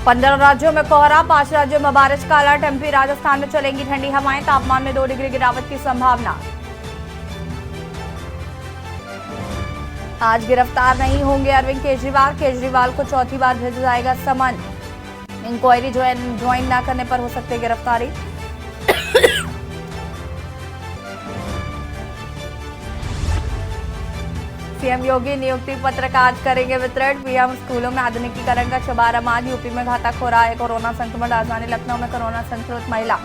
15 राज्यों में कोहरा, 5 राज्यों में बारिश का अलर्ट। एमपी राजस्थान में चलेंगी ठंडी हवाएं, तापमान में 2 डिग्री गिरावट की संभावना। आज गिरफ्तार नहीं होंगे अरविंद केजरीवाल, केजरीवाल को चौथी बार भेजा जाएगा समन। इंक्वायरी ज्वाइन न करने पर हो सकती है गिरफ्तारी। सीएम योगी नियुक्ति पत्र का आज करेंगे वितरण। पीएम स्कूलों में आधुनिकीकरण का शुभारंभ आज। यूपी में घातक हो रहा है कोरोना संक्रमण, राजधानी लखनऊ में कोरोना संक्रमित महिला।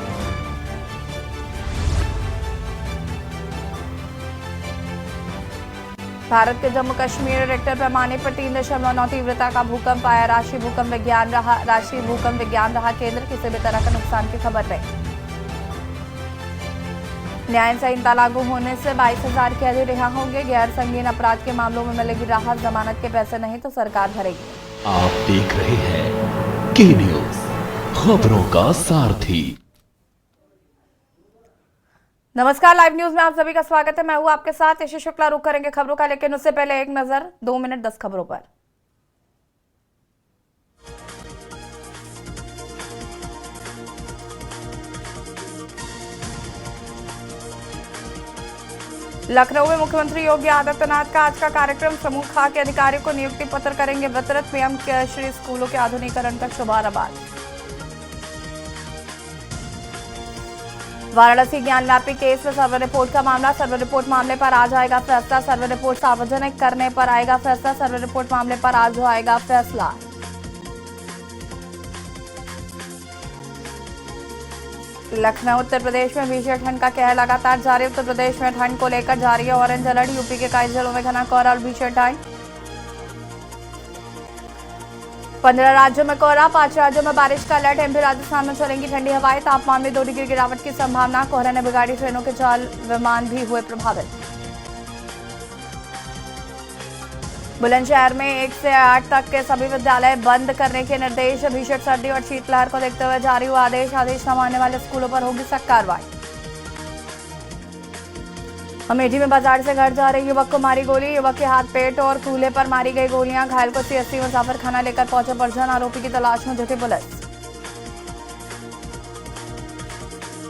भारत के जम्मू कश्मीर रिक्टर पैमाने पर 3.9 तीव्रता का भूकंप आया। राष्ट्रीय भूकंप विज्ञान रहा केंद्र, किसी भी तरह का नुकसान की खबर नहीं। न्याय संहिता लागू होने से 22,000 कैदी रिहा होंगे। गैर संगीन अपराध के मामलों में मिलेगी राहत, जमानत के पैसे नहीं तो सरकार भरेगी। आप देख रहे हैं के न्यूज, खबरों का सारथी। नमस्कार, लाइव न्यूज में आप सभी का स्वागत है। मैं हूं आपके साथ यशी शुक्ला। रुक करेंगे खबरों का, लेकिन उससे पहले एक नजर 2 मिनट 10 खबरों पर। लखनऊ में मुख्यमंत्री योगी आदित्यनाथ का आज का कार्यक्रम। समूह खा के अधिकारियों को नियुक्ति पत्र करेंगे वितरित। पीएम श्री स्कूलों के आधुनिकीकरण का शुभारंभ आज। वाराणसी ज्ञान व्यापी केस में सर्वे रिपोर्ट का मामला। सर्वे रिपोर्ट मामले पर आज आएगा फैसला। सर्वे रिपोर्ट सार्वजनिक करने पर आएगा फैसला। सर्वे रिपोर्ट मामले पर आज आएगा फैसला। लखनऊ उत्तर प्रदेश में भीषण ठंड का कहर लगातार जारी। उत्तर प्रदेश में ठंड को लेकर जारी है ऑरेंज अलर्ट। यूपी के कई जिलों में घना कोहरा और भीषण ठंड। 15 राज्यों में कोहरा, 5 राज्यों में बारिश का अलर्ट। एमपी राजस्थान में चलेंगी ठंडी हवाएं, तापमान में 2 डिग्री गिरावट की संभावना। कोहरे ने बिगाड़ी ट्रेनों के जाल, विमान भी हुए प्रभावित। बुलंदशहर में 1 से 8 तक के सभी विद्यालय बंद करने के निर्देश। भीषण सर्दी और शीतलहर को देखते हुए जारी हुआ आदेश न मानने वाले स्कूलों पर होगी सख्त कार्रवाई। अमेठी में बाजार से घर जा रहे युवक को मारी गोली। युवक के हाथ, पेट और कूल्हे पर मारी गई गोलियां। घायल को सीएससी मुजफ्फरखाना लेकर पहुंचे परिजन। आरोपी की तलाश में जुटी पुलिस।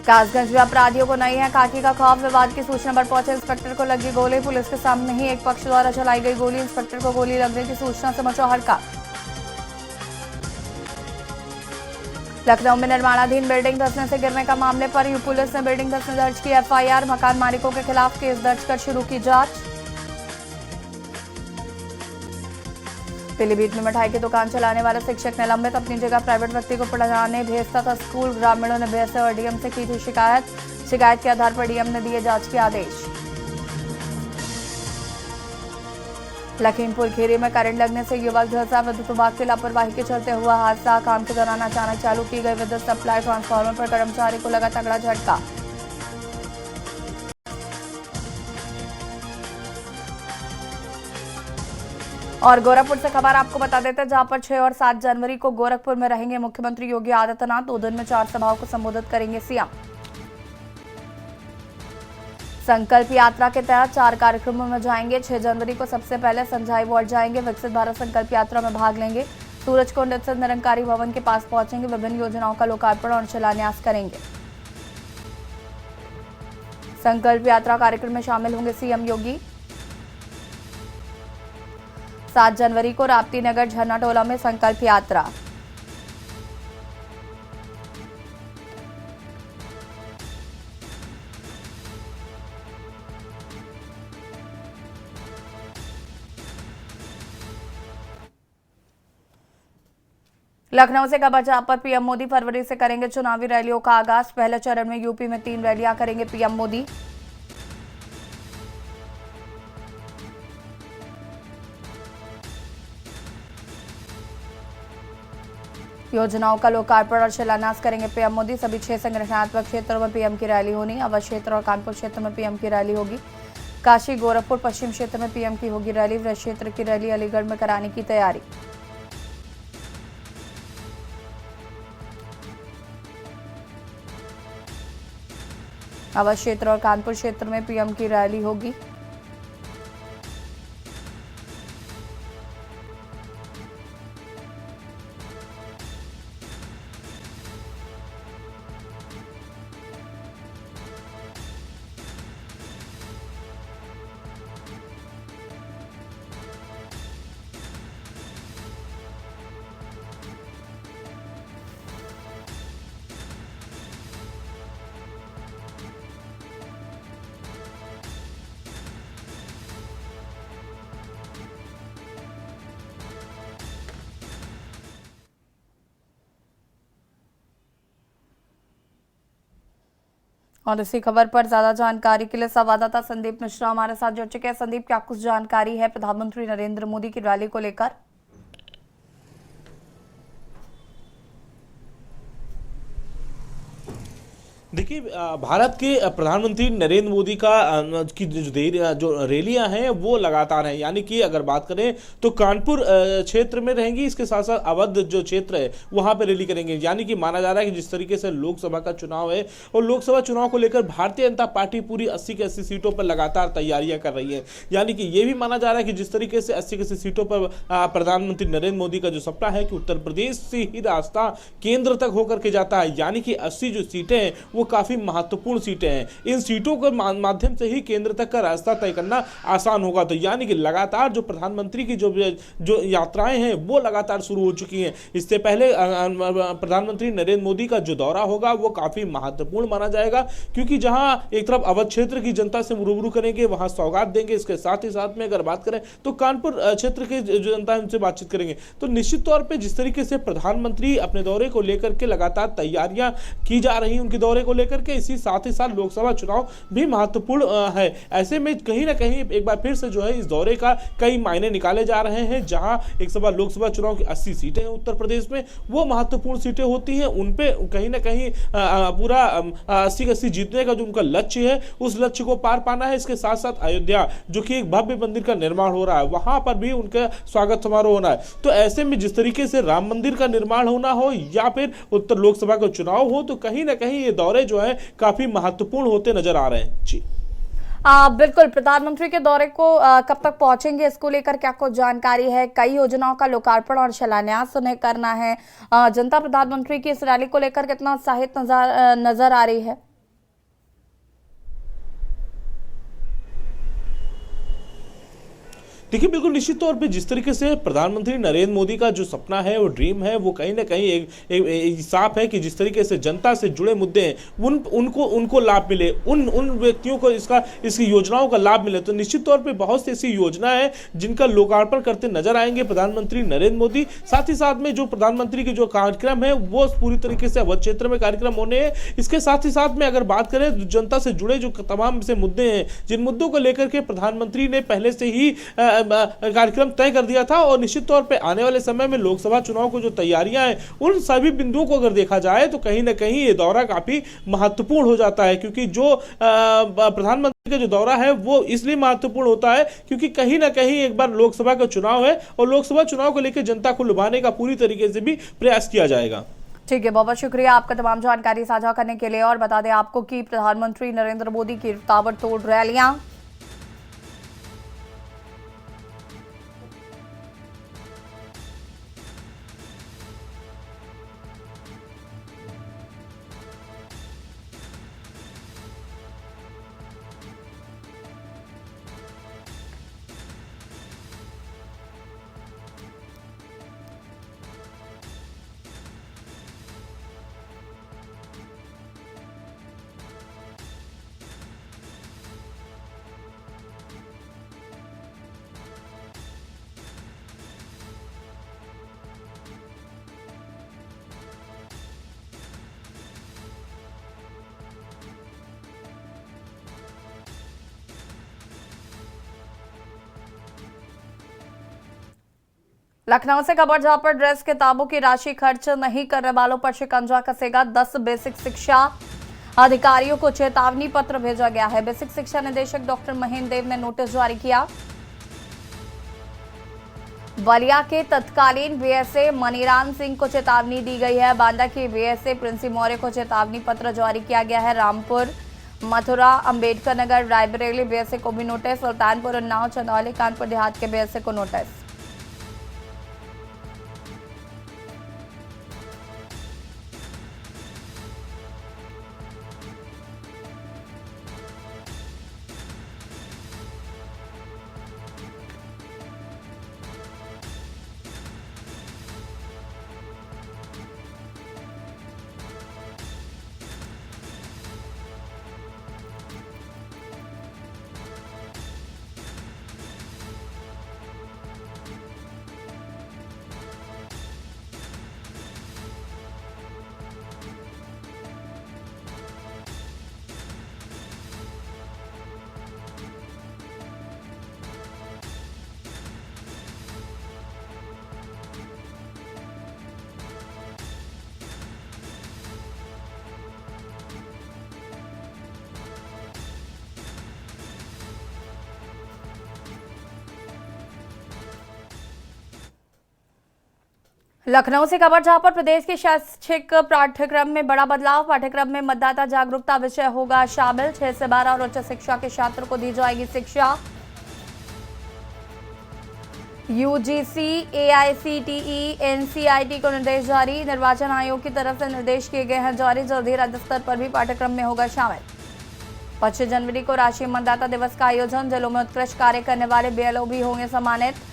कासगंज में अपराधियों को नहीं है खाकी का खौफ। विवाद की सूचना पर पहुंचे इंस्पेक्टर को लगी गोली। पुलिस के सामने ही एक पक्ष द्वारा चलाई गई गोली। इंस्पेक्टर को गोली लगने की सूचना से मचा हड़कंप। लखनऊ में निर्माणाधीन बिल्डिंग धंसने से गिरने का मामले पर पुलिस ने बिल्डिंग धंसने दर्ज की एफआईआर। मकान मालिकों के खिलाफ केस दर्ज कर शुरू की जांच। पीलीभीत में मिठाई की दुकान चलाने वाले शिक्षक निलंबित। अपनी जगह प्राइवेट व्यक्ति को पढ़ाने भेजता था स्कूल। ग्रामीणों ने बीएसए और डीएम से की थी शिकायत के आधार पर डीएम ने दिए जांच के आदेश। लखीमपुर खीरी में करंट लगने से युवक झुलसा। विद्युत विभाग की लापरवाही के चलते हुआ हादसा। काम के दौरान अचानक चालू की गई विद्युत सप्लाई ट्रांसफार्मर पर कर्मचारी को लगा तगड़ा झटका। और गोरखपुर से खबर आपको बता देते हैं, जहां पर 6 और 7 जनवरी को गोरखपुर में रहेंगे मुख्यमंत्री योगी आदित्यनाथ। 2 दिन में 4 सभाओं को संबोधित करेंगे सीएम। संकल्प यात्रा के तहत 4 कार्यक्रमों में जाएंगे। 6 जनवरी को सबसे पहले संजाई वार्ड जाएंगे। विकसित भारत संकल्प यात्रा में भाग लेंगे। सूरजकुंड स्थित निरंकारी भवन के पास पहुंचेंगे। विभिन्न योजनाओं का लोकार्पण और शिलान्यास करेंगे। संकल्प यात्रा कार्यक्रम में शामिल होंगे सीएम योगी। 7 जनवरी को राप्ती नगर झरना टोला में संकल्प यात्रा। लखनऊ से खबर जहां पर पीएम मोदी फरवरी से करेंगे चुनावी रैलियों का आगाज। पहले चरण में यूपी में 3 रैलियां करेंगे पीएम मोदी। योजनाओं का लोकार्पण और शिलान्यास करेंगे पीएम मोदी। सभी 6 संगठनात्मक क्षेत्रों में पीएम की रैली होनी। अवध क्षेत्र और कानपुर क्षेत्र में पीएम की रैली होगी। काशी, गोरखपुर, पश्चिम क्षेत्र में पीएम की होगी रैली। वृहद क्षेत्र की रैली अलीगढ़ में कराने की तैयारी। अवध क्षेत्र और कानपुर क्षेत्र में पीएम की रैली होगी। और इसी खबर पर ज्यादा जानकारी के लिए संवाददाता संदीप मिश्रा हमारे साथ जुड़ चुके हैं। संदीप, क्या कुछ जानकारी है प्रधानमंत्री नरेंद्र मोदी की रैली को लेकर? देखिए, भारत के प्रधानमंत्री नरेंद्र मोदी का की जो रैलियां हैं वो लगातार हैं। यानी कि अगर बात करें तो कानपुर क्षेत्र में रहेंगी, इसके साथ साथ अवध जो क्षेत्र है वहां पे रैली करेंगे। यानी कि माना जा रहा है कि जिस तरीके से लोकसभा का चुनाव है और लोकसभा चुनाव को लेकर भारतीय जनता पार्टी पूरी 80 की 80 सीटों पर लगातार तैयारियां कर रही है। यानी कि ये भी माना जा रहा है कि जिस तरीके से 80 की 80 सीटों पर प्रधानमंत्री नरेंद्र मोदी का जो सपना है कि उत्तर प्रदेश से ही रास्ता केंद्र तक होकर के जाता है, यानी कि 80 जो सीटें हैं वो काफी महत्वपूर्ण सीटें हैं। इन सीटों के माध्यम से ही केंद्र तक का रास्ता तय करना आसान होगा। तो यानी कि लगातार जो प्रधानमंत्री की जो यात्राएं हैं वो लगातार शुरू हो चुकी हैं। इससे पहले प्रधानमंत्री नरेंद्र मोदी का जो दौरा होगा वो काफी महत्वपूर्ण माना जाएगा, क्योंकि जहां एक तरफ अवध क्षेत्र की जनता से रूबरू करेंगे, वहां सौगात देंगे, इसके साथ ही साथ में अगर बात करें तो कानपुर क्षेत्र के जो जनता है उनसे बातचीत करेंगे। तो निश्चित तौर पर जिस तरीके से प्रधानमंत्री अपने दौरे को लेकर के लगातार तैयारियां की जा रही हैं उनके दौरे को लेकर के, इसी साथ ही साथ लोकसभा चुनाव भी महत्वपूर्ण है। ऐसे में कहीं ना कहीं एक बार फिर से जो है इस दौरे का कई मायने निकाले जा रहे हैं। जहां एक लोकसभा चुनाव की 80 सीटें हैं उत्तर प्रदेश में, वो महत्वपूर्ण सीटें होती हैं, उन पे कहीं ना कहीं पूरा 80 की 80 जीतने का जो उनका लक्ष्य है उस लक्ष्य को पार पाना है। इसके साथ साथ अयोध्या जो कि एक भव्य मंदिर का निर्माण हो रहा है, वहां पर भी उनका स्वागत समारोह होना है। तो ऐसे में जिस तरीके से राम मंदिर का निर्माण होना हो या फिर उत्तर लोकसभा का चुनाव हो, तो कहीं ना कहीं ये दौरे जो है काफी महत्वपूर्ण होते नजर आ रहे हैं। जी बिल्कुल, प्रधानमंत्री के दौरे को कब तक पहुंचेंगे, इसको लेकर क्या कुछ जानकारी है? कई योजनाओं का लोकार्पण और शिलान्यास उन्हें करना है। जनता प्रधानमंत्री की इस रैली को लेकर कितना उत्साहित नजर आ रही है? देखिए, बिल्कुल निश्चित तौर पे जिस तरीके से प्रधानमंत्री नरेंद्र मोदी का जो सपना है वो ड्रीम है, वो कहीं ना कहीं एक साफ है कि जिस तरीके से जनता से जुड़े मुद्दे हैं उनको लाभ मिले, उन व्यक्तियों को इसकी योजनाओं का लाभ मिले। तो निश्चित तौर पे बहुत सी ऐसी योजना है जिनका लोकार्पण करते नजर आएंगे प्रधानमंत्री नरेंद्र मोदी। साथ ही साथ में जो प्रधानमंत्री के जो कार्यक्रम है वो पूरी तरीके से अवध क्षेत्र में कार्यक्रम होने हैं। इसके साथ ही साथ में अगर बात करें जनता से जुड़े जो तमाम से मुद्दे हैं, जिन मुद्दों को लेकर के प्रधानमंत्री ने पहले से ही कार्यक्रम तय कर दिया था, और निश्चित तौर पे आने वाले समय में लोकसभा चुनाव को जो तैयारियां हैं उन सभी बिंदुओं को अगर देखा जाए तो कहीं ना कहीं ये दौरा काफी महत्वपूर्ण हो जाता है। क्योंकि जो प्रधानमंत्री का जो दौरा है वो इसलिए महत्वपूर्ण होता है क्योंकि कहीं ना कहीं एक बार लोकसभा का चुनाव है और लोकसभा चुनाव को लेकर जनता को लुभाने का पूरी तरीके से भी प्रयास किया जाएगा। ठीक है, बहुत बहुत शुक्रिया आपका तमाम जानकारी साझा करने के लिए। और बता दें आपको कि प्रधानमंत्री नरेंद्र मोदी की ताबड़तोड़ रैलियां लखनऊ से खबर, जहां पर ड्रेस किताबों की राशि खर्च नहीं करने वालों पर शिकंजा कसेगा। 10 बेसिक शिक्षा अधिकारियों को चेतावनी पत्र भेजा गया है। बेसिक शिक्षा निदेशक डॉक्टर महेंद्र देव ने नोटिस जारी किया। बलिया के तत्कालीन बीएसए मनीराम सिंह को चेतावनी दी गई है। बांदा के बीएसए प्रिंसी मौर्य को चेतावनी पत्र जारी किया गया है। रामपुर, मथुरा, अंबेडकर नगर, रायबरेली बीएसए को भी नोटिस। सुल्तानपुर, उन्नाव, चंदौली, कानपुर देहात के बीएसए को नोटिस। लखनऊ से खबर जहां पर प्रदेश के शैक्षिक पाठ्यक्रम में बड़ा बदलाव। पाठ्यक्रम में मतदाता जागरूकता विषय होगा शामिल। 6 से 12 और उच्च शिक्षा के छात्रों को दी जाएगी शिक्षा। यूजीसी, एआईसीटीई, एनसीईआरटी को निर्देश जारी। निर्वाचन आयोग की तरफ से निर्देश किए गए हैं जारी। जल्द ही राज्य स्तर पर भी पाठ्यक्रम में होगा शामिल। 25 जनवरी को राष्ट्रीय मतदाता दिवस का आयोजन। जिलों में उत्कृष्ट कार्य करने वाले बीएलओ भी होंगे सम्मानित।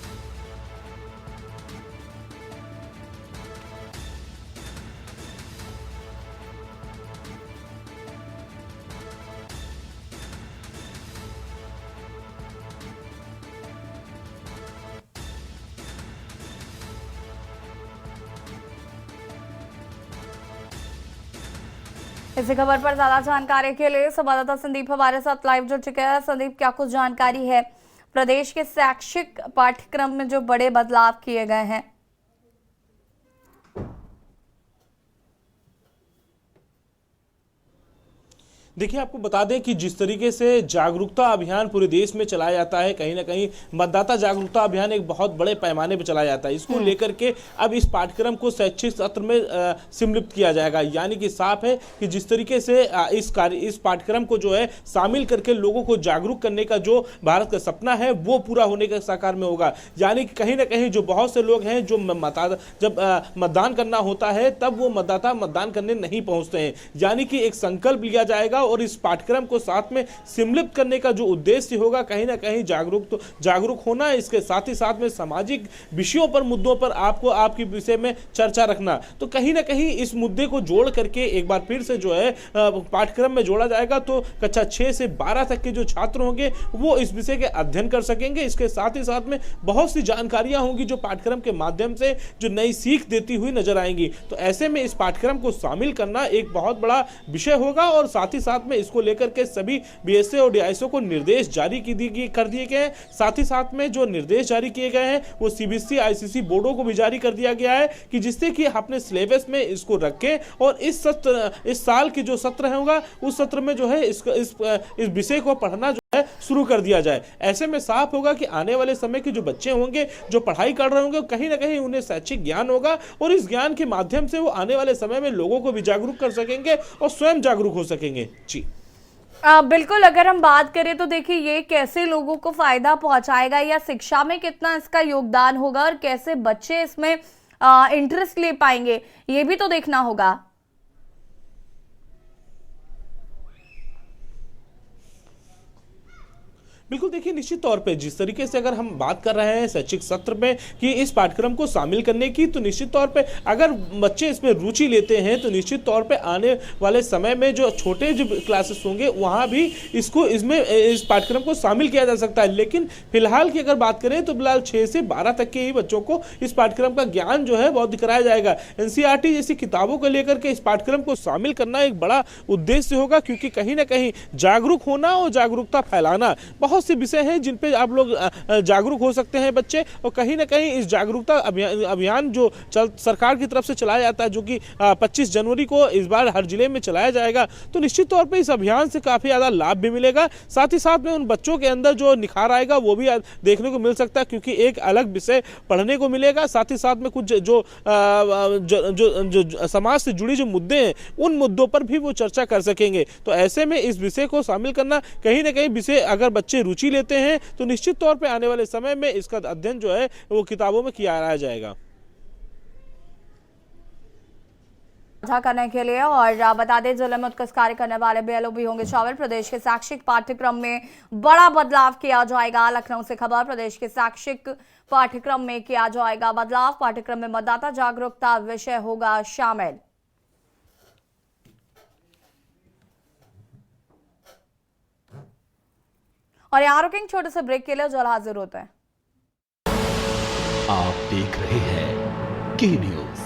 इसी खबर पर ज्यादा जानकारी के लिए संवाददाता संदीप हमारे साथ लाइव जुड़ चुके हैं। संदीप, क्या कुछ जानकारी है प्रदेश के शैक्षिक पाठ्यक्रम में जो बड़े बदलाव किए गए हैं? देखिए, आपको बता दें कि जिस तरीके से जागरूकता अभियान पूरे देश में चलाया जाता है, कहीं ना कहीं मतदाता जागरूकता अभियान एक बहुत बड़े पैमाने पर चलाया जाता है। इसको लेकर के अब इस पाठ्यक्रम को शैक्षिक सत्र में सम्मिलित किया जाएगा। यानी कि साफ है कि जिस तरीके से इस पाठ्यक्रम को जो है शामिल करके लोगों को जागरूक करने का जो भारत का सपना है वो पूरा होने के साकार में होगा। यानी कि कहीं ना कहीं जो बहुत से लोग हैं जो जब मतदान करना होता है तब वो मतदाता मतदान करने नहीं पहुंचते हैं। यानी कि एक संकल्प लिया जाएगा और इस पाठ्यक्रम को साथ में सम्मिलित करने का जो उद्देश्य होगा कहीं ना कहीं जागरूक होना, इसके साथ ही साथ में सामाजिक विषयों पर, मुद्दों पर आपको आपके विषय में चर्चा रखना। तो कहीं ना कहीं इस मुद्दे को जोड़ करके एक बार फिर से जो है पाठ्यक्रम में जोड़ा जाएगा। तो कक्षा 6 से 12 तक के जो छात्र होंगे वो इस विषय के अध्ययन कर सकेंगे। इसके साथ ही साथ में बहुत सी जानकारियां होंगी जो पाठ्यक्रम के माध्यम से जो नई सीख देती हुई नजर आएंगी। तो ऐसे में इस पाठ्यक्रम को शामिल करना एक बहुत बड़ा विषय होगा और साथ ही साथ में इसको लेकर के सभी बीएसए और डीआईएसओ को निर्देश जारी कर दिए गए हैं। साथ ही साथ में जो निर्देश जारी किए गए हैं वो सीबीएसई, आईसीएसई बोर्डों को भी जारी कर दिया गया है कि जिससे कि अपने सिलेबस में इसको रखें और इस साल की जो सत्र होगा उस सत्र में जो है इस विषय को पढ़ना जो है शुरू कर दिया जाए। ऐसे में साफ होगा कि आने वाले समय के जो बच्चे होंगे, जो पढ़ाई कर रहे होंगे, कहीं ना कहीं उन्हें शैक्षिक ज्ञान होगा और इस ज्ञान के माध्यम से वो आने वाले समय में लोगों को भी जागरूक कर सकेंगे और स्वयं जागरूक हो सकेंगे। जी बिल्कुल, अगर हम बात करें तो देखिए ये कैसे लोगों को फायदा पहुंचाएगा या शिक्षा में कितना इसका योगदान होगा और कैसे बच्चे इसमें इंटरेस्ट ले पाएंगे, ये भी तो देखना होगा। बिल्कुल, देखिए निश्चित तौर पे जिस तरीके से अगर हम बात कर रहे हैं शैक्षिक सत्र में कि इस पाठ्यक्रम को शामिल करने की, तो निश्चित तौर पे अगर बच्चे इसमें रुचि लेते हैं तो निश्चित तौर पे आने वाले समय में जो छोटे जो क्लासेस होंगे वहाँ भी इस पाठ्यक्रम को शामिल किया जा सकता है। लेकिन फिलहाल की अगर बात करें तो फिलहाल 6 से 12 तक के ही बच्चों को इस पाठ्यक्रम का ज्ञान जो है बहुत कराया जाएगा। एनसीईआरटी जैसी किताबों को लेकर के इस पाठ्यक्रम को शामिल करना एक बड़ा उद्देश्य होगा, क्योंकि कहीं ना कहीं जागरूक होना और जागरूकता फैलाना, बहुत से विषय हैं जिन पे आप लोग जागरूक हो सकते हैं बच्चे। और कहीं ना कहीं इस जागरूकता अभियान जो सरकार की तरफ से चलाया जाता है, जो कि 25 जनवरी को इस बार हर जिले में चलाया जाएगा, तो निश्चित तौर पे इस अभियान से काफी ज्यादा लाभ भी मिलेगा। साथ ही साथ में उन बच्चों के अंदर जो निखार आएगा वो भी देखने को मिल सकता है, क्योंकि एक अलग विषय पढ़ने को मिलेगा। साथ ही साथ में कुछ जो समाज से जुड़ी जो मुद्दे हैं उन मुद्दों पर भी वो चर्चा कर सकेंगे। तो ऐसे में इस विषय को शामिल करना, कहीं ना कहीं विषय अगर बच्चे रुचि लेते हैं तो निश्चित तौर पे आने वाले समय में इसका अध्ययन जो है वो किताबों में किया जाएगा। करने के लिए और बता दें जिले में उत्कृष्ट कार्य करने वाले बीएलओ भी होंगे शामिल। प्रदेश के शैक्षिक पाठ्यक्रम में बड़ा बदलाव किया जाएगा। लखनऊ से खबर, प्रदेश के शैक्षिक पाठ्यक्रम में किया जाएगा बदलाव। पाठ्यक्रम में मतदाता जागरूकता विषय होगा शामिल। और यहाँ रुकेंगे छोटे से ब्रेक के लिए, जल्द हाजिर होते हैं। आप देख रहे हैं के न्यूज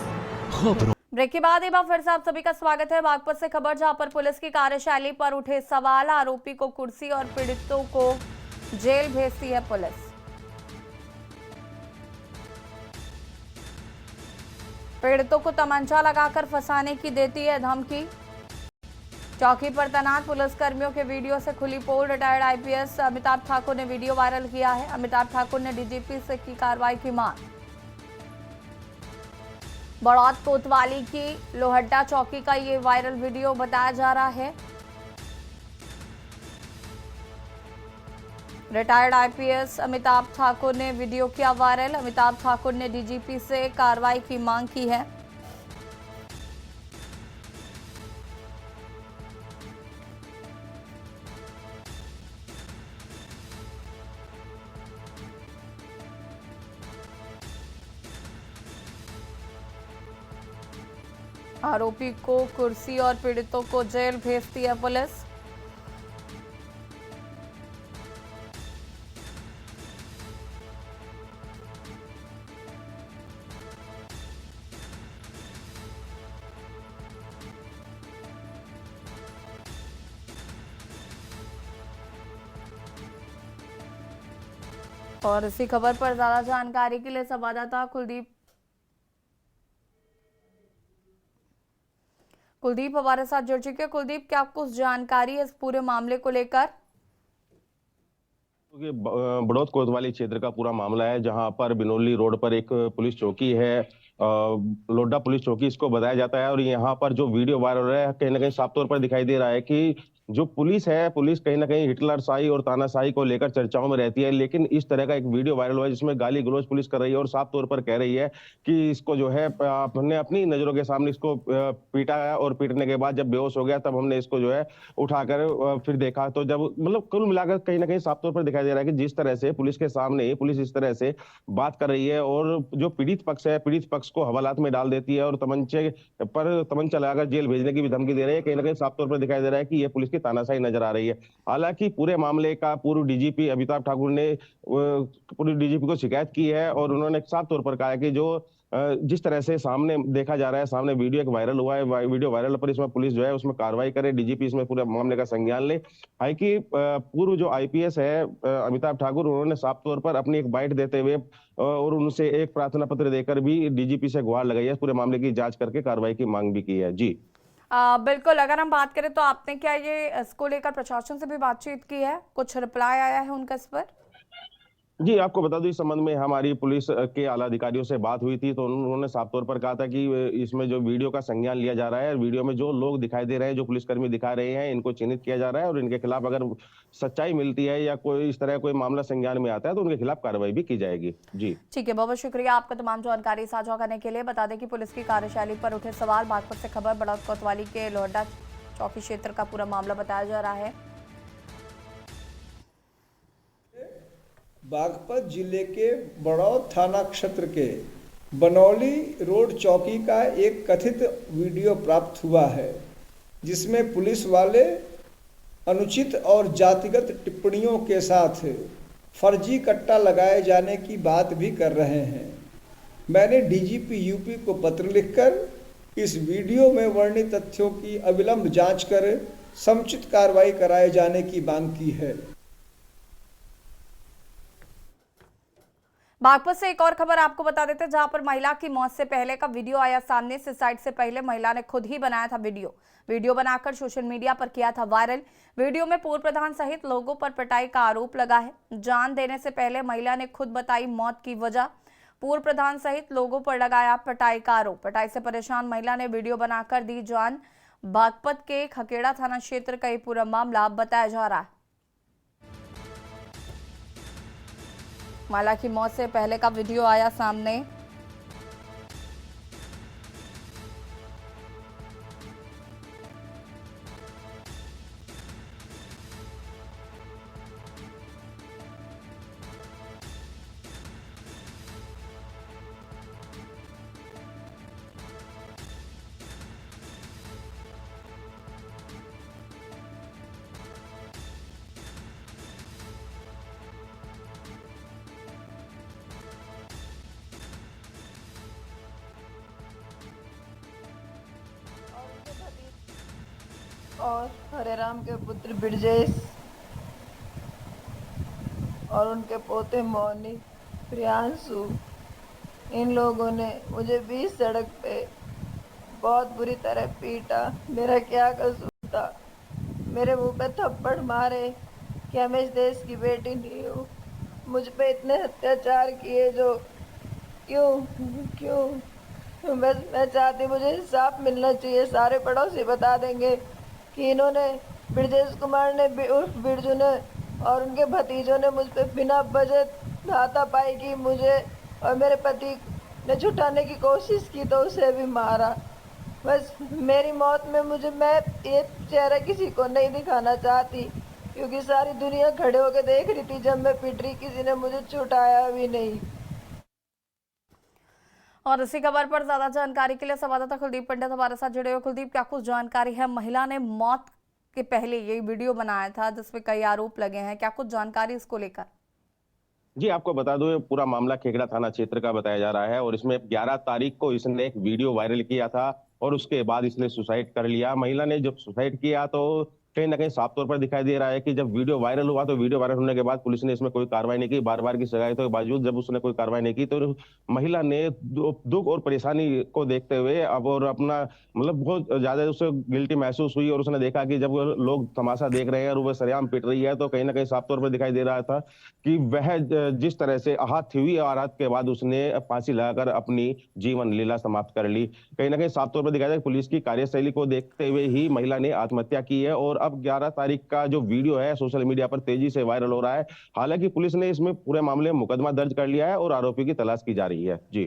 खबरों। ब्रेक के बाद एक बार फिर से आप सभी का स्वागत है। बागपत से खबर, जहां पर पुलिस की कार्यशैली पर उठे सवाल। आरोपी को कुर्सी और पीड़ितों को जेल भेजती है पुलिस। पीड़ितों को तमंचा लगाकर फंसाने की देती है धमकी। चौकी पर तैनात पुलिस कर्मियों के वीडियो से खुली पोल। रिटायर्ड आईपीएस अमिताभ ठाकुर ने वीडियो वायरल किया है। अमिताभ ठाकुर ने डीजीपी से की कार्रवाई की मांग। बड़ौद कोतवाली की लोहड्डा चौकी का ये वायरल वीडियो बताया जा रहा है। रिटायर्ड आईपीएस अमिताभ ठाकुर ने वीडियो किया वायरल। अमिताभ ठाकुर ने डीजीपी से कार्रवाई की मांग की है। आरोपी को कुर्सी और पीड़ितों को जेल भेजती है पुलिस। और इसी खबर पर ज्यादा जानकारी के लिए संवाददाता कुलदीप हमारे साथ जुड़ चुके हैं। कुलदीप, क्या कुछ जानकारी है इस पूरे मामले को लेकर? ये बड़ौद कोतवाली क्षेत्र का पूरा मामला है, जहां पर बिनोली रोड पर एक पुलिस चौकी है, लोड्डा पुलिस चौकी इसको बताया जाता है। और यहाँ पर जो वीडियो वायरल हो रहा है, कहीं ना कहीं साफ तौर पर दिखाई दे रहा है कि जो पुलिस है, पुलिस कहीं ना कहीं हिटलरशाही और तानाशाही को लेकर चर्चाओं में रहती है। लेकिन इस तरह का एक वीडियो वायरल हुआ है जिसमें गाली गलौज पुलिस कर रही है और साफ तौर पर कह रही है कि इसको जो है हमने अपनी नजरों के सामने इसको पीटा है, और पीटने के बाद जब बेहोश हो गया तब हमने इसको जो है उठाकर फिर देखा। तो जब मतलब कुल मिलाकर कहीं ना कहीं साफ तौर पर दिखाई दे रहा है कि जिस तरह से पुलिस के सामने पुलिस इस तरह से बात कर रही है, और जो पीड़ित पक्ष है, पीड़ित पक्ष को हवालात में डाल देती है और तमंचा लगाकर जेल भेजने की भी धमकी दे रही है। कहीं ना कहीं साफ तौर पर दिखाई दे रहा है कि यह पुलिस की तानाशाही नजर आ रही है। हालांकि पूरे मामले का पूर्व डीजीपी अमिताभ ठाकुर ने पूर्व डीजीपी को शिकायत की है, और उन्होंने साफ तौर पर कहा है कि जो जिस तरह से सामने देखा जा रहा है, सामने वीडियो एक वायरल हुआ है, वीडियो वायरल पर इसमें पुलिस जो है उसमें कार्रवाई करे, डीजीपी इसमें पूरे मामले का संज्ञान ले। हालांकि पूर्व जो आईपीएस है अमिताभ ठाकुर, उन्होंने साफ तौर पर अपनी एक बाइट देते हुए और उनसे एक प्रार्थना पत्र देकर भी डीजीपी से गुहार लगाई है, पूरे मामले की जांच करके कार्रवाई की मांग भी की है। जी बिल्कुल, अगर हम बात करें तो आपने क्या ये इसको लेकर प्रशासन से भी बातचीत की है? कुछ रिप्लाई आया है उनका इस पर? जी, आपको बता दूं, इस संबंध में हमारी पुलिस के आला अधिकारियों से बात हुई थी, तो उन्होंने साफ तौर पर कहा था कि इसमें जो वीडियो का संज्ञान लिया जा रहा है, वीडियो में जो लोग दिखाई दे रहे हैं, जो पुलिसकर्मी दिखा रहे हैं, इनको चिन्हित किया जा रहा है, और इनके खिलाफ अगर सच्चाई मिलती है या कोई इस तरह कोई मामला संज्ञान में आता है तो उनके खिलाफ कार्रवाई भी की जाएगी। जी ठीक है, बहुत बहुत शुक्रिया आपका तमाम जानकारी साझा करने के लिए। बता दें कि पुलिस की कार्यशैली पर उठे सवाल, बागपत से खबर, बड़ौद कोतवाली के लोहड्डा चौकी क्षेत्र का पूरा मामला बताया जा रहा है। बागपत जिले के बड़ौद थाना क्षेत्र के बनौली रोड चौकी का एक कथित वीडियो प्राप्त हुआ है, जिसमें पुलिस वाले अनुचित और जातिगत टिप्पणियों के साथ फर्जी कट्टा लगाए जाने की बात भी कर रहे हैं। मैंने डीजीपी यूपी को पत्र लिखकर इस वीडियो में वर्णित तथ्यों की अविलंब जांच कर समुचित कार्रवाई कराए जाने की मांग की है। बागपत से एक और खबर आपको बता देते हैं, जहां पर महिला की मौत से पहले का वीडियो आया सामने। सुसाइड से पहले महिला ने खुद ही बनाया था वीडियो बनाकर सोशल मीडिया पर किया था वायरल। वीडियो में पूर्व प्रधान सहित लोगों पर पिटाई का आरोप लगा है। जान देने से पहले महिला ने खुद बताई मौत की वजह। पूर्व प्रधान सहित लोगों पर लगाया पिटाई का आरोप। पिटाई से परेशान महिला ने वीडियो बनाकर दी जान। बागपत के खकेड़ा थाना क्षेत्र का ये पूरा मामला बताया जा रहा है। महिला की मौत से पहले का वीडियो आया सामने। और हरे राम के पुत्र ब्रजेश और उनके पोते मौनी, प्रियांशु, इन लोगों ने मुझे बीच सड़क पे बहुत बुरी तरह पीटा। मेरा क्या कसूर था? मेरे मुंह पे थप्पड़ मारे। क्या मैं इस देश की बेटी नहीं हूँ? मुझ पे इतने अत्याचार किए जो क्यों क्यों बस मैं चाहती, मुझे इंसाफ मिलना चाहिए। सारे पड़ोसी बता देंगे कि इन्होंने, ब्रजेश कुमार ने उर्फ बिरजू ने और उनके भतीजों ने मुझ पर बिना वजह हाथापाई की, मुझे और मेरे पति ने छुटाने की कोशिश की तो उसे भी मारा। बस मेरी मौत में मैं ये चेहरा किसी को नहीं दिखाना चाहती, क्योंकि सारी दुनिया खड़े होकर देख रही थी जब मैं पिट रही, किसी ने मुझे छुटाया भी नहीं। और इसी खबर पर ज्यादा जानकारी के लिए संवाददाता कुलदीप पंडित हमारे साथ जुड़े हुए। कुलदीप, क्या कुछ जानकारी है? महिला ने मौत के पहले ये वीडियो बनाया था जिसमें कई आरोप लगे हैं, क्या कुछ जानकारी इसको लेकर? जी, आपको बता दूं, ये पूरा मामला खेगड़ा थाना क्षेत्र का बताया जा रहा है और इसमें 11 तारीख को इसने एक वीडियो वायरल किया था और उसके बाद इसने सुसाइड कर लिया। महिला ने जब सुसाइड किया तो कहीं ना कहीं साफ तौर पर दिखाई दे रहा है कि जब वीडियो वायरल हुआ तो वीडियो वायरल होने के बाद पुलिस ने इसमें कोई कार्रवाई नहीं की। बार बार की शिकायतों के बावजूद जब उसने कोई कार्रवाई नहीं की तो महिला ने दुख और परेशानी को देखते हुए अब और अपना मतलब बहुत ज्यादा उसे गिल्टी महसूस हुई और उसने देखा कि जब लोग तमाशा देख रहे हैं और वह सरेआम पिट रही है तो कहीं ना कहीं साफ तौर पर दिखाई दे रहा था कि वह जिस तरह से आहत हुई और आहत के बाद उसने फांसी लगाकर अपनी जीवन लीला समाप्त कर ली। कहीं ना कहीं साफ तौर पर दिखाई दे पुलिस की कार्यशैली को देखते हुए ही महिला ने आत्महत्या की है और अब 11 तारीख का जो वीडियो है सोशल मीडिया पर तेजी से वायरल हो रहा है। हालांकि पुलिस ने इसमें पूरे मामले में मुकदमा दर्ज कर लिया है और आरोपी की तलाश की जा रही है। जी,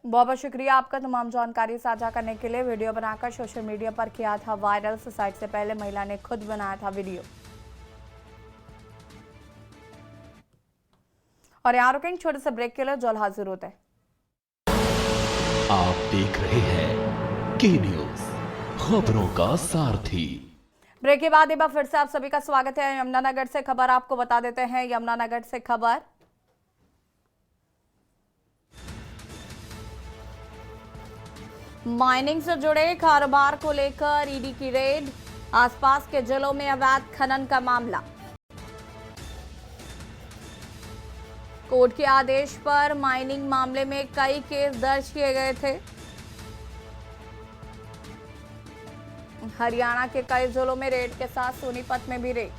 बहुत बहुत शुक्रिया आपका तमाम जानकारी साझा करने के लिए। वीडियो बनाकर सोशल मीडिया पर किया था वायरल। सुसाइड से पहले महिला ने खुद बनाया था वीडियो। और यहाँ रुकेंगे छोटे से ब्रेक के लिए, जल्द हाजिर होते हैं। आप देख रहे हैं के न्यूज, खबरों का सारथी। ब्रेक के बाद एक बार फिर से आप सभी का स्वागत है। यमुनानगर से खबर आपको बता देते हैं। यमुनानगर से खबर, माइनिंग से जुड़े कारोबार को लेकर ईडी की रेड, आसपास के जिलों में अवैध खनन का मामला। कोर्ट के आदेश पर माइनिंग मामले में कई केस दर्ज किए गए थे। हरियाणा के कई जिलों में रेड के साथ सोनीपत में भी रेड।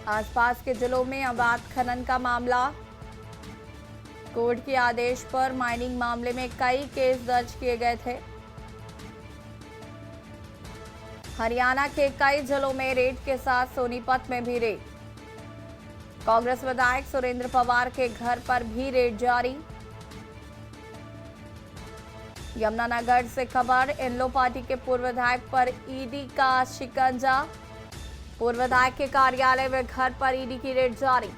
आसपास के जिलों में अवैध खनन का मामला। कोर्ट के आदेश पर माइनिंग मामले में कई केस दर्ज किए गए थे। हरियाणा के कई जिलों में रेड के साथ सोनीपत में भी रेड। कांग्रेस विधायक सुरेंद्र पवार के घर पर भी रेड जारी। यमुनानगर से खबर, इनलो पार्टी के पूर्व विधायक पर ईडी का शिकंजा। पूर्व विधायक के कार्यालय व घर पर ईडी की रेड जारी।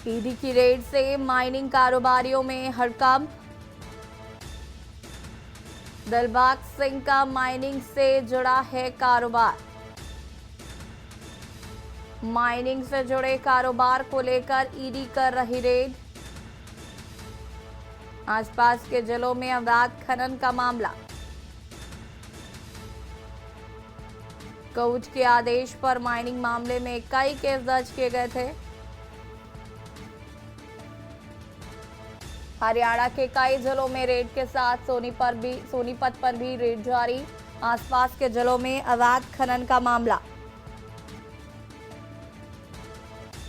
ईडी की रेड से माइनिंग कारोबारियों में हड़कंप। दिलबाग सिंह का माइनिंग से जुड़ा है कारोबार। माइनिंग से जुड़े कारोबार को लेकर ईडी कर रही रेड। आसपास के जिलों में अवैध खनन का मामला। कोर्ट के आदेश पर माइनिंग मामले में कई केस दर्ज किए गए थे। हरियाणा के कई जिलों में रेड के साथ सोनीपत पर भी रेड जारी। आसपास के जिलों में अवैध खनन का मामला।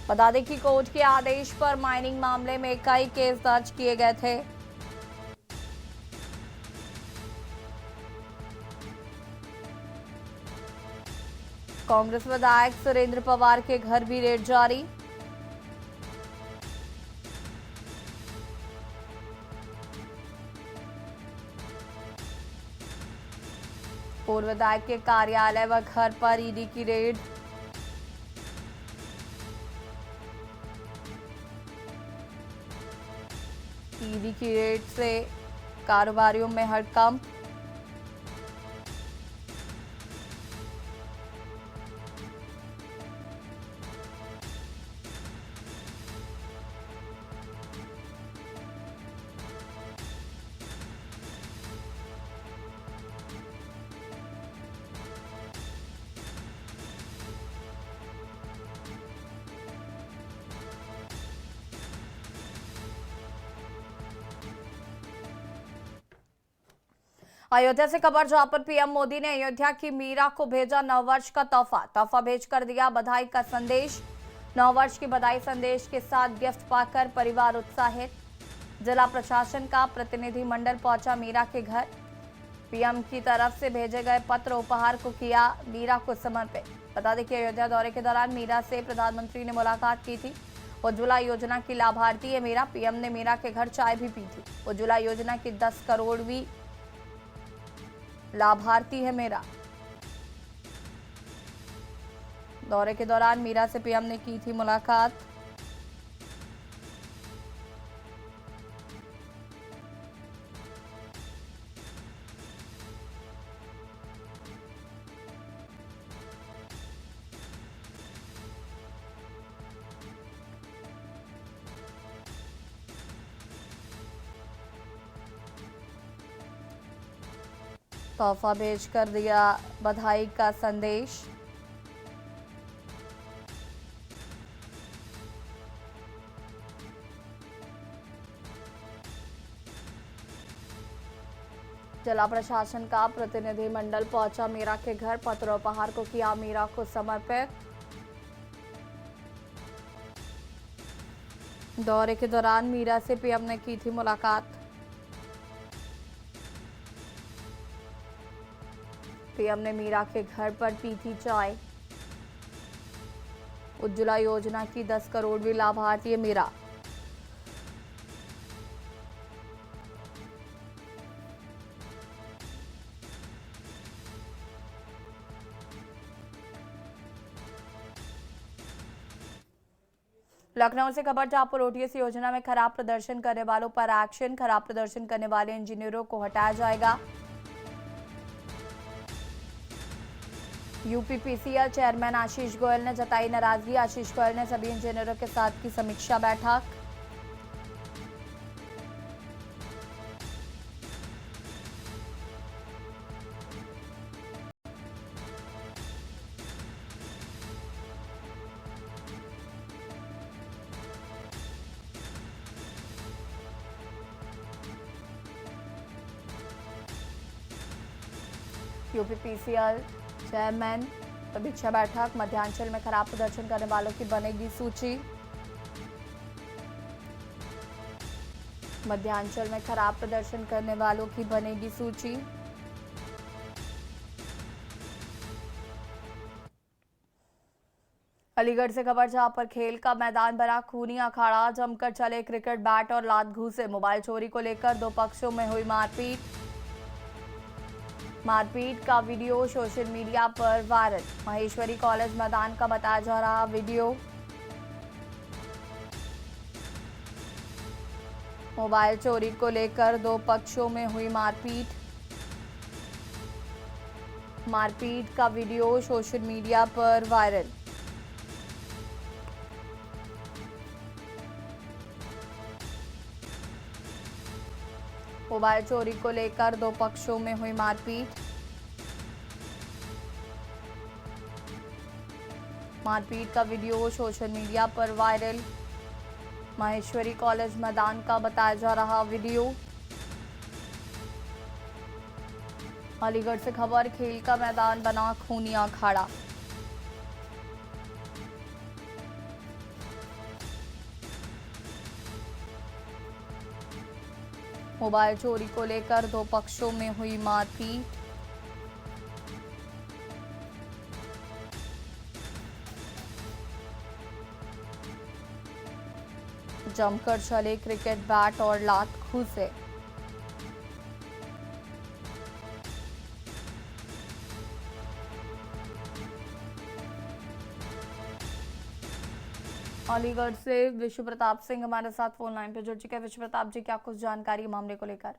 बता दें कि कोर्ट के आदेश पर माइनिंग मामले में कई केस दर्ज किए गए थे। कांग्रेस विधायक सुरेंद्र पवार के घर भी रेड जारी। पूर्व विधायक के कार्यालय व घर पर ईडी की रेड। ईडी की रेड से कारोबारियों में हड़कंप। अयोध्या से खबर, जहां पर पीएम मोदी ने अयोध्या की मीरा को भेजा नववर्ष का तोहफा भेजकर दिया बधाई का संदेश। 9 वर्ष की बधाई संदेश के साथ गिफ्ट पाकर परिवार उत्साहित। जिला प्रशासन का प्रतिनिधि मंडल पहुंचा मीरा के घर। पीएम की तरफ से भेजे गए पत्र उपहार को किया मीरा को समर्पित। बता दें कि अयोध्या दौरे के दौरान मीरा से प्रधानमंत्री ने मुलाकात की थी। उज्ज्वला योजना की लाभार्थी है मीरा। पीएम ने मीरा के घर चाय भी पी थी। उज्ज्वला योजना की 10 करोड़वीं लाभार्थी है मीरा। दौरे के दौरान मीरा से पीएम ने की थी मुलाकात। तोहफा भेजकर दिया बधाई का संदेश। जिला प्रशासन का प्रतिनिधि मंडल पहुंचा मीरा के घर। पत्र उपहार को किया मीरा को समर्पित। दौरे के दौरान मीरा से पीएम ने की थी मुलाकात। पीएम ने मीरा के घर पर पी थी चाय। उज्ज्वला योजना की 10 करोड़वीं लाभार्थी है मीरा। लखनऊ से खबर जहां पर ओटीएस योजना में खराब प्रदर्शन करने वालों पर एक्शन। खराब प्रदर्शन करने वाले इंजीनियरों को हटाया जाएगा। यूपीपीसीएल चेयरमैन आशीष गोयल ने जताई नाराजगी। आशीष गोयल ने सभी इंजीनियरों के साथ की समीक्षा बैठक। यूपीपीसीएल चेयरमैन समीक्षा बैठक। मध्यांचल में खराब प्रदर्शन करने वालों की बनेगी सूची। मध्यांचल में खराब प्रदर्शन करने वालों की बनेगी सूची। अलीगढ़ से खबर जहां पर खेल का मैदान बना खूनी अखाड़ा। जमकर चले क्रिकेट बैट और लात घूसे। मोबाइल चोरी को लेकर दो पक्षों में हुई मारपीट। मारपीट का वीडियो सोशल मीडिया पर वायरल। महेश्वरी कॉलेज मैदान का बताया जा रहा वीडियो। मोबाइल चोरी को लेकर दो पक्षों में हुई मारपीट। मारपीट का वीडियो सोशल मीडिया पर वायरल। मोबाइल चोरी को लेकर दो पक्षों में हुई मारपीट। मारपीट का वीडियो सोशल मीडिया पर वायरल। महेश्वरी कॉलेज मैदान का बताया जा रहा वीडियो। अलीगढ़ से खबर खेल का मैदान बना खूनी अखाड़ा। मोबाइल चोरी को लेकर दो पक्षों में हुई मारपीट। जमकर चले क्रिकेट बैट और लात घूसे। अलीगढ़ से विश्व प्रताप सिंह हमारे साथ फोन लाइन पे जुड़ चुके हैं। विश्व प्रताप जी, क्या कुछ जानकारी मामले को लेकर?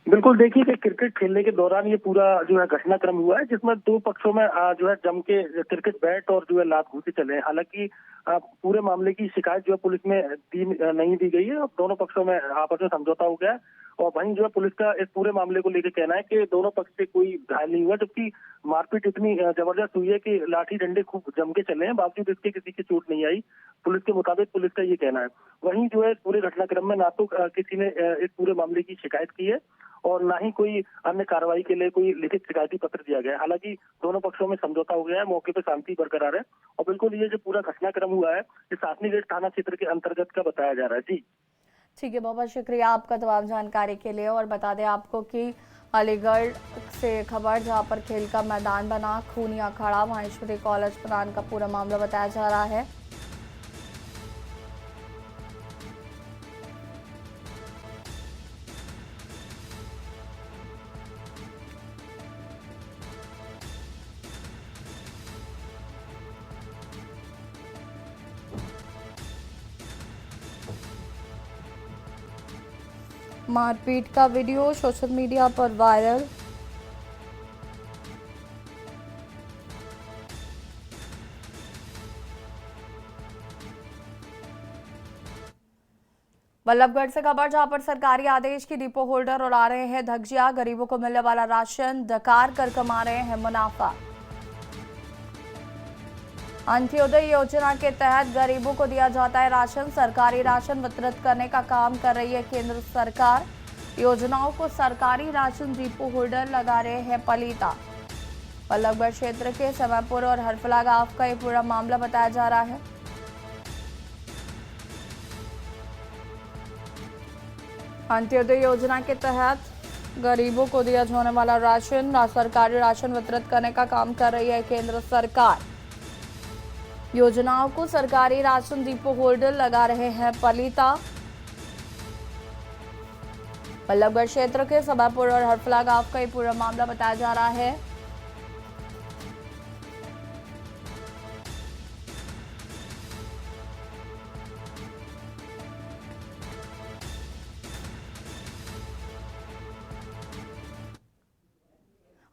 बिल्कुल, देखिए कि क्रिकेट खेलने के दौरान ये पूरा जो है घटनाक्रम हुआ है, जिसमें दो पक्षों में जो है जम के क्रिकेट बैट और जो है लात घूसे चले हैं। हालांकि पूरे मामले की शिकायत जो है पुलिस में नहीं दी गई है। अब दोनों पक्षों में आपस में समझौता हो गया है और वहीं जो है पुलिस का इस पूरे मामले को लेकर कहना है कि दोनों पक्ष से कोई घायल नहीं हुआ, जबकि मारपीट इतनी जबरदस्त हुई है कि लाठी डंडे खूब जम के चले हैं, बावजूद इसके किसी की चोट नहीं आई। पुलिस के मुताबिक पुलिस का ये कहना है। वहीं जो है पूरे घटनाक्रम में ना तो किसी ने इस पूरे मामले की शिकायत की है और ना ही कोई अन्य कार्रवाई के लिए कोई लिखित शिकायती पत्र दिया गया है। हालांकि दोनों पक्षों में समझौता हो गया है, मौके पर शांति बरकरार है और बिल्कुल ये जो पूरा घटनाक्रम हुआ है ये सासनी गेट थाना क्षेत्र के अंतर्गत का बताया जा रहा है। जी ठीक है, बहुत बहुत शुक्रिया आपका तमाम जानकारी के लिए। और बता दें आपको कि अलीगढ़ से खबर, जहां पर खेल का मैदान बना खूनी अखाड़ा माहेश्वरी कॉलेज प्रधान का पूरा मामला बताया जा रहा है। मारपीट का वीडियो सोशल मीडिया पर वायरल। बल्लभगढ़ से खबर, जहां पर सरकारी आदेश की डिपो होल्डर उड़ा रहे हैं धज्जियां, गरीबों को मिलने वाला राशन डकार कर कमा रहे हैं मुनाफा। अंत्योदय योजना के तहत गरीबों को दिया जाता है राशन। सरकारी राशन वितरित करने का काम कर रही है केंद्र सरकार। योजनाओं को सरकारी राशन डिपो होल्डर लगा रहे हैं पलीता। बल्लभगढ़ क्षेत्र के समयपुर और हरफला गांव का ये पूरा मामला बताया जा रहा है। अंत्योदय योजना के तहत गरीबों को दिया जाने वाला राशन, सरकारी राशन वितरित करने का काम कर रही है केंद्र सरकार। योजनाओं को सरकारी राशन डिपो होल्डर लगा रहे हैं पलीता। बल्लभगढ़ क्षेत्र के सभापुर और हरफला गांव का ये पूरा मामला बताया जा रहा है।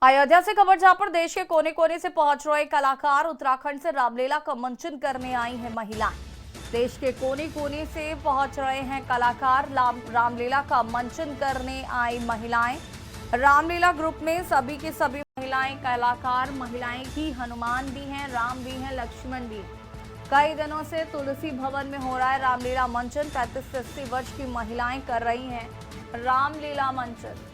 अयोध्या से खबर, जहां पर देश के कोने कोने से पहुंच रहे कलाकार, उत्तराखंड से रामलीला का मंचन करने आई हैं महिलाएं। देश के कोने कोने से पहुंच रहे हैं कलाकार, रामलीला का मंचन करने आई महिलाएं। रामलीला ग्रुप में सभी की सभी महिलाएं कलाकार, महिलाएं ही हनुमान भी हैं, राम भी हैं, लक्ष्मण भी हैं। कई दिनों से तुलसी भवन में हो रहा है रामलीला मंचन। 35 से 80 वर्ष की महिलाएं कर रही हैं रामलीला मंचन।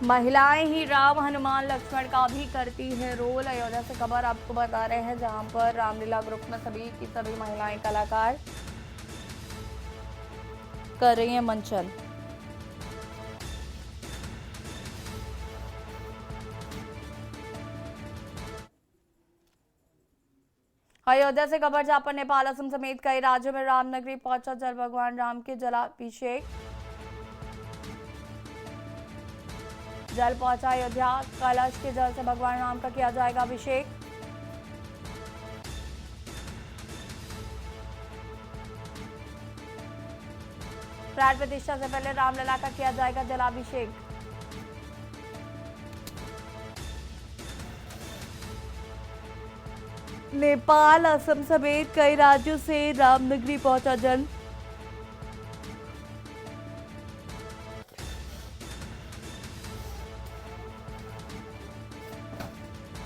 महिलाएं ही राम, हनुमान, लक्ष्मण का भी करती है रोल। अयोध्या से खबर आपको बता रहे हैं, जहां पर रामलीला ग्रुप में सभी की सभी महिलाएं कलाकार कर रही हैं मंचन। अयोध्या से खबर, जहां पर नेपाल, असम समेत कई राज्यों में रामनगरी पहुंचा जल भगवान राम के जलाभिषेक। जल पहुंचा अयोध्या, कलश के जल से भगवान राम का किया जाएगा अभिषेक। प्राण प्रतिष्ठा से पहले रामलला का किया जाएगा जलाभिषेक। नेपाल, असम समेत कई राज्यों से रामनगरी पहुंचा जल।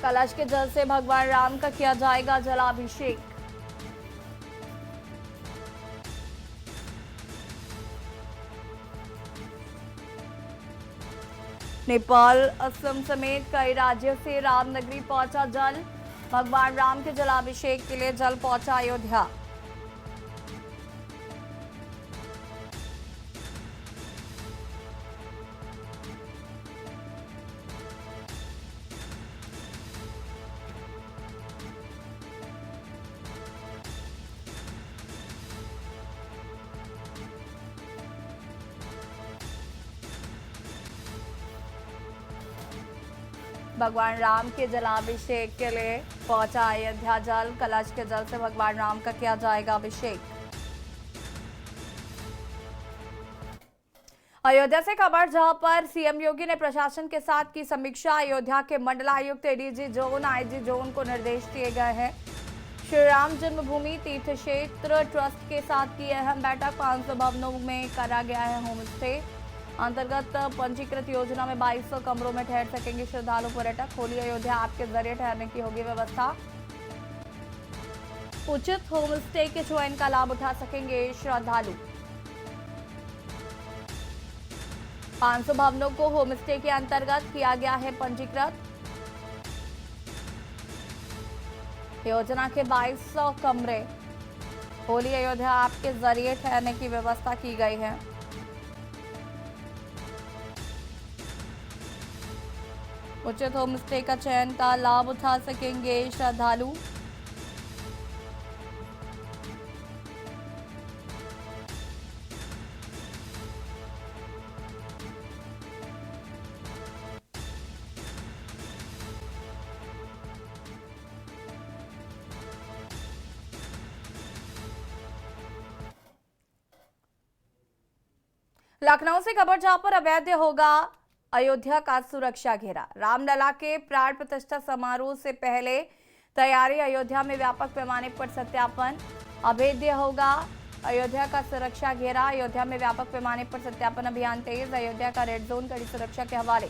कलश के जल से भगवान राम का किया जाएगा जलाभिषेक। नेपाल, असम समेत कई राज्यों से रामनगरी पहुंचा जल। भगवान राम के जलाभिषेक के लिए जल पहुंचा अयोध्या। भगवान राम के जलाभिषेक के लिए पहुंचा अयोध्या जल। कलश के जल से भगवान राम का किया जाएगा अभिषेक। अयोध्या से खबर, जहां पर सीएम योगी ने प्रशासन के साथ की समीक्षा। अयोध्या के मंडलायुक्त, एडीजी जोन, आईजी जोन को निर्देश दिए गए हैं। श्री राम जन्मभूमि तीर्थ क्षेत्र ट्रस्ट के साथ की अहम बैठक। 500 भवनों में करा गया है होम स्टे। अंतर्गत पंजीकृत योजना में 2200 कमरों में ठहर सकेंगे श्रद्धालु पर्यटक। होली अयोध्या ऐप के जरिए ठहरने की होगी व्यवस्था। उचित होम स्टे के चयन का लाभ उठा सकेंगे श्रद्धालु। 500 भवनों को होम स्टे के अंतर्गत किया गया है पंजीकृत। योजना के 2200 कमरे होली अयोध्या ऐप के जरिए ठहरने की व्यवस्था की गई है। उचित होम स्टे का चयन का लाभ उठा सकेंगे श्रद्धालु। लखनऊ से खबर, जहां पर अवैध होगा अयोध्या का सुरक्षा घेरा। रामलला के प्राण प्रतिष्ठा समारोह से पहले तैयारी। अयोध्या में व्यापक पैमाने पर सत्यापन। अवैध होगा अयोध्या का सुरक्षा घेरा। अयोध्या में व्यापक पैमाने पर सत्यापन अभियान तेज। अयोध्या का रेड जोन कड़ी सुरक्षा के हवाले।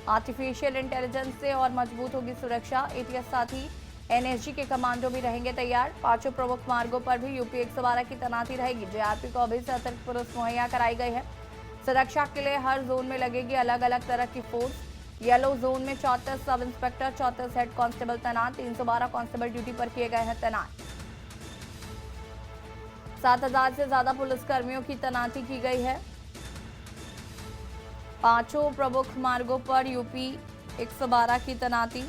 आर्टिफिशियल इंटेलिजेंस से और मजबूत होगी सुरक्षा। एटीएस साथ ही एनएसजी के कमांडो भी रहेंगे तैयार। 5 प्रमुख मार्गों पर भी यूपी 112 की तैनाती रहेगी। जेआरपी को अभी से अतिरिक्त पुलिस मुहैया कराई गई है। सुरक्षा के लिए हर जोन में लगेगी अलग अलग तरह की फोर्स। येलो जोन में 34 सब इंस्पेक्टर, 34 हेड कांस्टेबल तैनात। 312 कांस्टेबल ड्यूटी पर किए गए हैं तैनात। 7000 से ज्यादा पुलिसकर्मियों की तैनाती की गई है। 5 प्रमुख मार्गों पर यूपी 112 की तैनाती।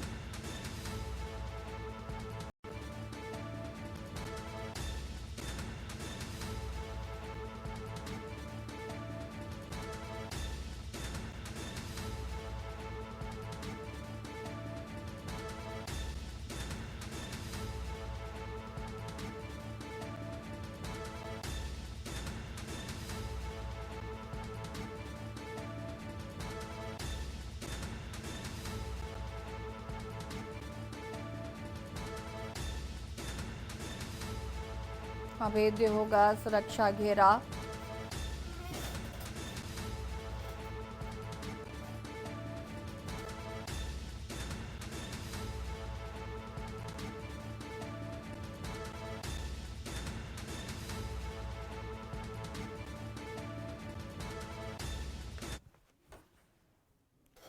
अवैध होगा सुरक्षा घेरा।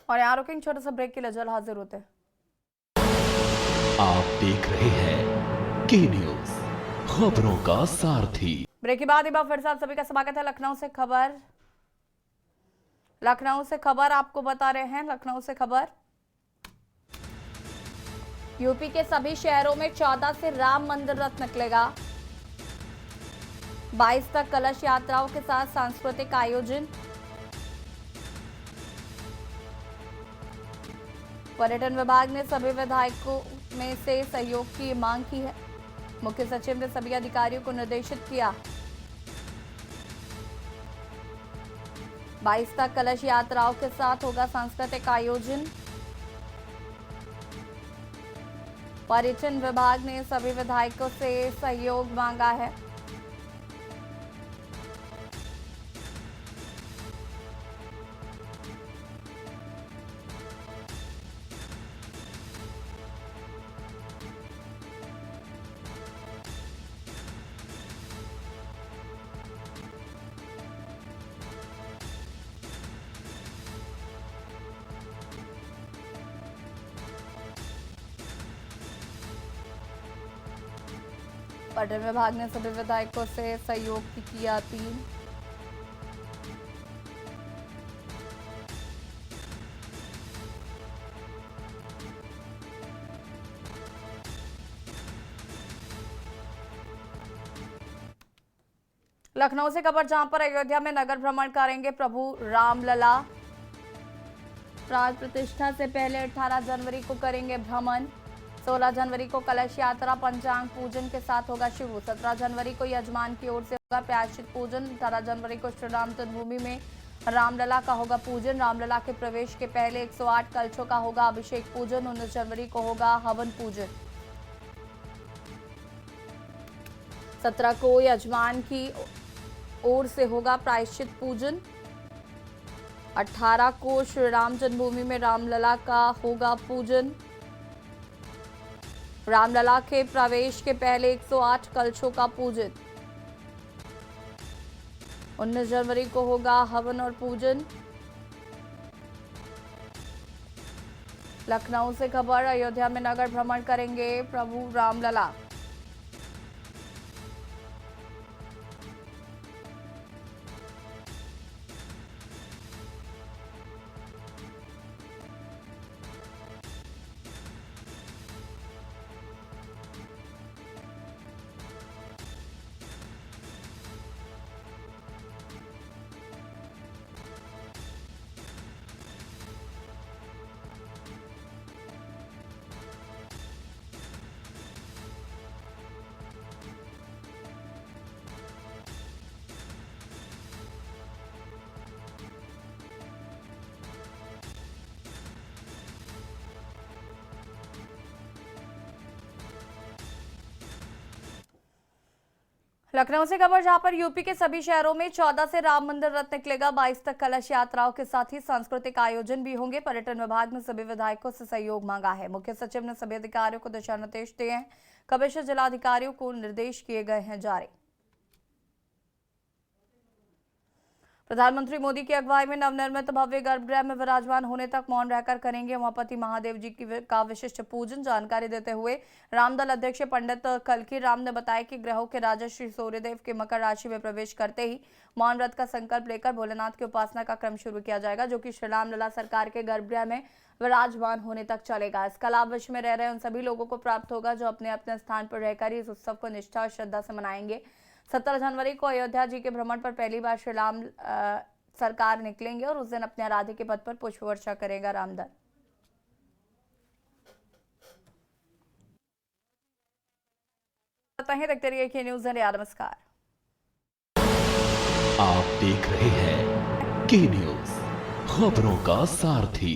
और यहाँ रुकेंगे, छोटा सा ब्रेक के लिए जल्द हाजिर होते हैं। आप देख रहे हैं के न्यूज, खबरों का सारथी। ब्रेक के बाद एक बार फिर से आप सभी का स्वागत है। लखनऊ से खबर आपको बता रहे हैं। लखनऊ से खबर, यूपी के सभी शहरों में 14 से राम मंदिर रथ निकलेगा। 22 तक कलश यात्राओं के साथ सांस्कृतिक आयोजन। पर्यटन विभाग ने सभी विधायकों में से सहयोग की मांग की है। मुख्य सचिव ने सभी अधिकारियों को निर्देशित किया। 22 तक कलश यात्राओं के साथ होगा सांस्कृतिक आयोजन। पर्यटन विभाग ने सभी विधायकों से सहयोग मांगा है। पर्यटन विभाग ने सभी विधायकों से सहयोग की किया अपील। लखनऊ से खबर, जहां पर अयोध्या में नगर भ्रमण करेंगे प्रभु रामलला। प्राण प्रतिष्ठा से पहले 18 जनवरी को करेंगे भ्रमण। 16 जनवरी को कलश यात्रा पंचांग पूजन के साथ होगा शुरू। 17 जनवरी को यजमान की ओर से होगा प्रायश्चित पूजन। 18 जनवरी को श्री राम जन्मभूमि में रामलला का होगा पूजन। रामलला के प्रवेश के पहले 108 कलशों का होगा अभिषेक पूजन। 19 जनवरी को होगा हवन पूजन। 17 को यजमान की ओर से होगा प्रायश्चित पूजन। 18 को श्री राम जन्मभूमि में रामलला का होगा पूजन। रामलला के प्रवेश के पहले 108 कलशों का पूजन। 19 जनवरी को होगा हवन और पूजन। लखनऊ से खबर, अयोध्या में नगर भ्रमण करेंगे प्रभु रामलला। लखनऊ से खबर, जहां पर यूपी के सभी शहरों में 14 से राम मंदिर रथ निकलेगा। 22 तक कलश यात्राओं के साथ ही सांस्कृतिक आयोजन भी होंगे। पर्यटन विभाग ने सभी विधायकों से सहयोग मांगा है। मुख्य सचिव ने सभी अधिकारियों को दिशा निर्देश दिए हैं। कमिश्नर जिलाधिकारियों को निर्देश किए गए हैं जारी। प्रधानमंत्री मोदी की अगुवाई में नवनिर्मित भव्य गर्भगृह में विराजमान होने तक मौन रहकर करेंगे उमापति महादेव जी का विशिष्ट पूजन। जानकारी देते हुए रामदल अध्यक्ष पंडित कलकी राम ने बताया कि ग्रहों के राजा श्री सूर्यदेव के मकर राशि में प्रवेश करते ही मौन व्रत का संकल्प लेकर भोलेनाथ की उपासना का क्रम शुरू किया जाएगा, जो कि श्री रामलला सरकार के गर्भगृह में विराजमान होने तक चलेगा। इसका लाभ विश्व में रह रहे उन सभी लोगों को प्राप्त होगा जो अपने अपने स्थान पर रहकर इस उत्सव को निष्ठा और श्रद्धा से मनाएंगे। 17 जनवरी को अयोध्या जी के भ्रमण पर पहली बार श्री राम सरकार निकलेंगे और उस दिन अपने आराध्य के पद पर पुष्प वर्षा करेगा रामदल। देखते रहिए के न्यूज़ इंडिया। नमस्कार। आप देख रहे हैं के न्यूज़, खबरों का सारथी।